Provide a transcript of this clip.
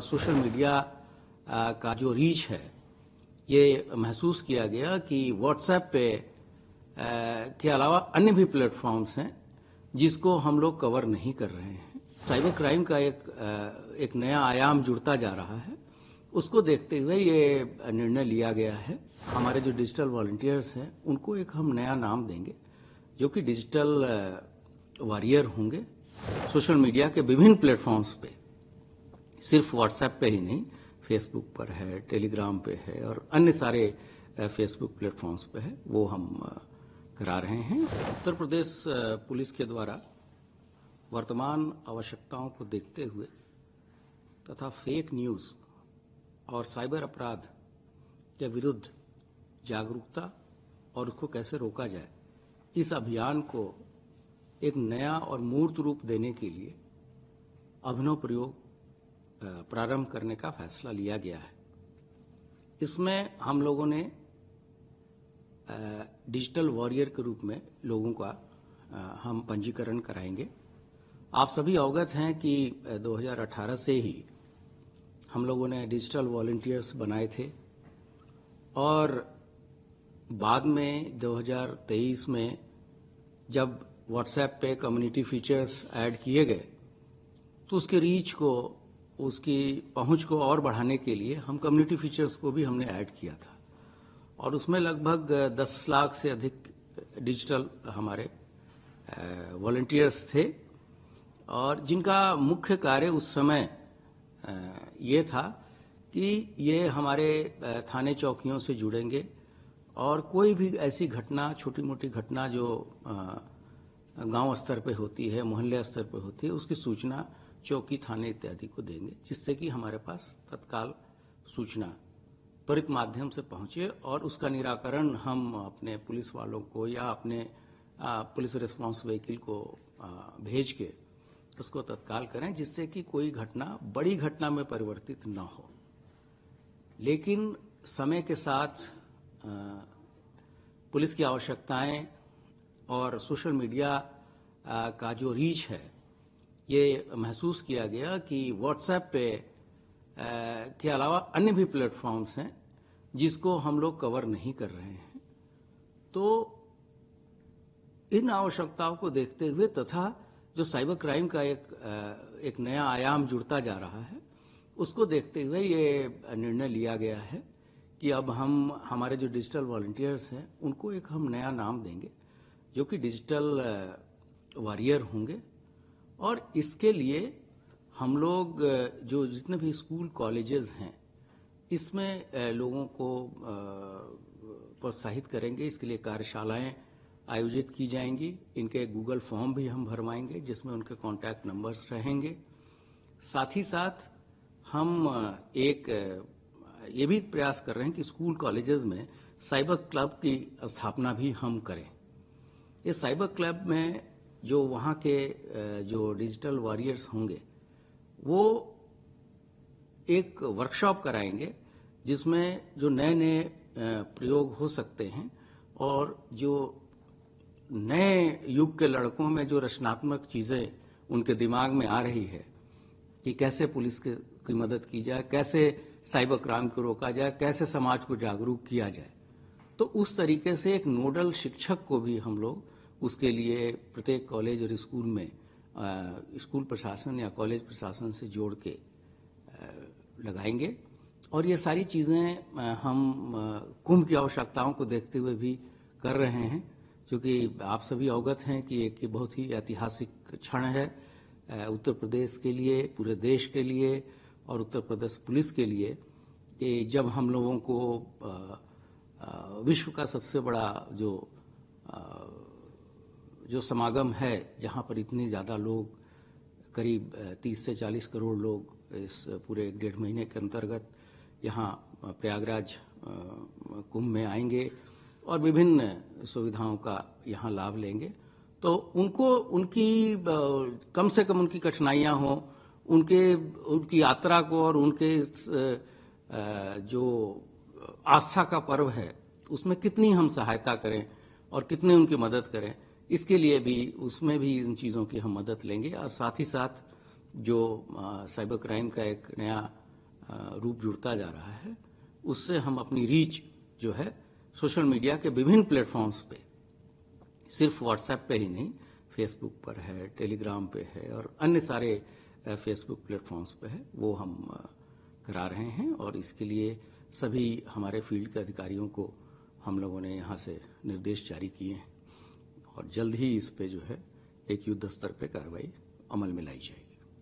Social media का जो reach है ये महसूस किया गया कि व्हाट्सएप पे के अलावा अन्य भी प्लेटफॉर्म्स हैं जिसको हम लोग कवर नहीं कर रहे हैं। साइबर क्राइम का एक नया आयाम जुड़ता जा रहा है। उसको देखते हुए ये निर्णय लिया गया है। हमारे जो डिजिटल वॉलंटियर्स हैं उनको एक हम नया नाम देंगे जो कि डिजिटल वॉरियर होंगे। सोशल मीडिया के विभिन्न प्लेटफॉर्म्स पे, सिर्फ व्हाट्सएप पे ही नहीं, फेसबुक पर है, टेलीग्राम पे है और अन्य सारे फेसबुक प्लेटफॉर्म्स पे है, वो हम करा रहे हैं। उत्तर प्रदेश पुलिस के द्वारा वर्तमान आवश्यकताओं को देखते हुए तथा फेक न्यूज़ और साइबर अपराध के विरुद्ध जागरूकता और उसको कैसे रोका जाए, इस अभियान को एक नया और मूर्त रूप देने के लिए अभिनव प्रयोग प्रारंभ करने का फैसला लिया गया है। इसमें हम लोगों ने डिजिटल वॉरियर के रूप में लोगों का हम पंजीकरण कराएंगे। आप सभी अवगत हैं कि 2018 से ही हम लोगों ने डिजिटल वॉलंटियर्स बनाए थे और बाद में 2023 में जब व्हाट्सएप पे कम्युनिटी फीचर्स ऐड किए गए तो उसके रीच को, उसकी पहुंच को और बढ़ाने के लिए हम कम्युनिटी फीचर्स को भी हमने ऐड किया था और उसमें लगभग 10 लाख से अधिक डिजिटल हमारे वॉलंटियर्स थे और जिनका मुख्य कार्य उस समय ये था कि ये हमारे थाने चौकियों से जुड़ेंगे और कोई भी ऐसी घटना, छोटी मोटी घटना जो गांव स्तर पे होती है, मोहल्ले स्तर पे होती है, उसकी सूचना चौकी, थाने इत्यादि को देंगे, जिससे कि हमारे पास तत्काल सूचना त्वरित माध्यम से पहुंचे और उसका निराकरण हम अपने पुलिस वालों को या अपने पुलिस रिस्पांस व्हीकल को भेज के उसको तत्काल करें, जिससे कि कोई घटना बड़ी घटना में परिवर्तित न हो। लेकिन समय के साथ पुलिस की आवश्यकताएं और सोशल मीडिया का जो रीच है ये महसूस किया गया कि व्हाट्सएप पे के अलावा अन्य भी प्लेटफॉर्म्स हैं जिसको हम लोग कवर नहीं कर रहे हैं। तो इन आवश्यकताओं को देखते हुए तथा जो साइबर क्राइम का एक नया आयाम जुड़ता जा रहा है, उसको देखते हुए ये निर्णय लिया गया है कि अब हम हमारे जो डिजिटल वॉलंटियर्स हैं उनको एक हम नया नाम देंगे जो कि डिजिटल वॉरियर होंगे और इसके लिए हम लोग जो जितने भी स्कूल कॉलेजेस हैं इसमें लोगों को प्रोत्साहित करेंगे। इसके लिए कार्यशालाएं आयोजित की जाएंगी। इनके गूगल फॉर्म भी हम भरवाएंगे जिसमें उनके कॉन्टैक्ट नंबर्स रहेंगे। साथ ही साथ हम एक ये भी प्रयास कर रहे हैं कि स्कूल कॉलेजेस में साइबर क्लब की स्थापना भी हम करें। इस साइबर क्लब में जो वहाँ के जो डिजिटल वॉरियर्स होंगे वो एक वर्कशॉप कराएंगे जिसमें जो नए नए प्रयोग हो सकते हैं और जो नए युग के लड़कों में जो रचनात्मक चीज़ें उनके दिमाग में आ रही है कि कैसे पुलिस की मदद की जाए, कैसे साइबर क्राइम को रोका जाए, कैसे समाज को जागरूक किया जाए। तो उस तरीके से एक नोडल शिक्षक को भी हम लोग उसके लिए प्रत्येक कॉलेज और स्कूल में स्कूल प्रशासन या कॉलेज प्रशासन से जोड़ के लगाएंगे। और ये सारी चीज़ें हम कुंभ की आवश्यकताओं को देखते हुए भी कर रहे हैं, क्योंकि आप सभी अवगत हैं कि एक बहुत ही ऐतिहासिक क्षण है उत्तर प्रदेश के लिए, पूरे देश के लिए और उत्तर प्रदेश पुलिस के लिए कि जब हम लोगों को विश्व का सबसे बड़ा जो समागम है, जहां पर इतने ज़्यादा लोग, करीब 30 से 40 करोड़ लोग इस पूरे 1.5 महीने के अंतर्गत यहाँ प्रयागराज कुंभ में आएंगे और विभिन्न सुविधाओं का यहाँ लाभ लेंगे, तो उनको उनकी कम से कम उनकी कठिनाइयाँ हों, उनकी यात्रा को और उनके जो आस्था का पर्व है उसमें कितनी हम सहायता करें और कितनी उनकी मदद करें, इसके लिए भी उसमें भी इन चीज़ों की हम मदद लेंगे। और साथ ही साथ जो साइबर क्राइम का एक नया रूप जुड़ता जा रहा है, उससे हम अपनी रीच जो है सोशल मीडिया के विभिन्न प्लेटफॉर्म्स पे, सिर्फ व्हाट्सएप पे ही नहीं, फेसबुक पर है, टेलीग्राम पे है और अन्य सारे फेसबुक प्लेटफॉर्म्स पे है, वो हम करा रहे हैं। और इसके लिए सभी हमारे फील्ड के अधिकारियों को हम लोगों ने यहाँ से निर्देश जारी किए हैं और जल्द ही इस पे जो है एक युद्ध स्तर पे कार्रवाई अमल में लाई जाएगी।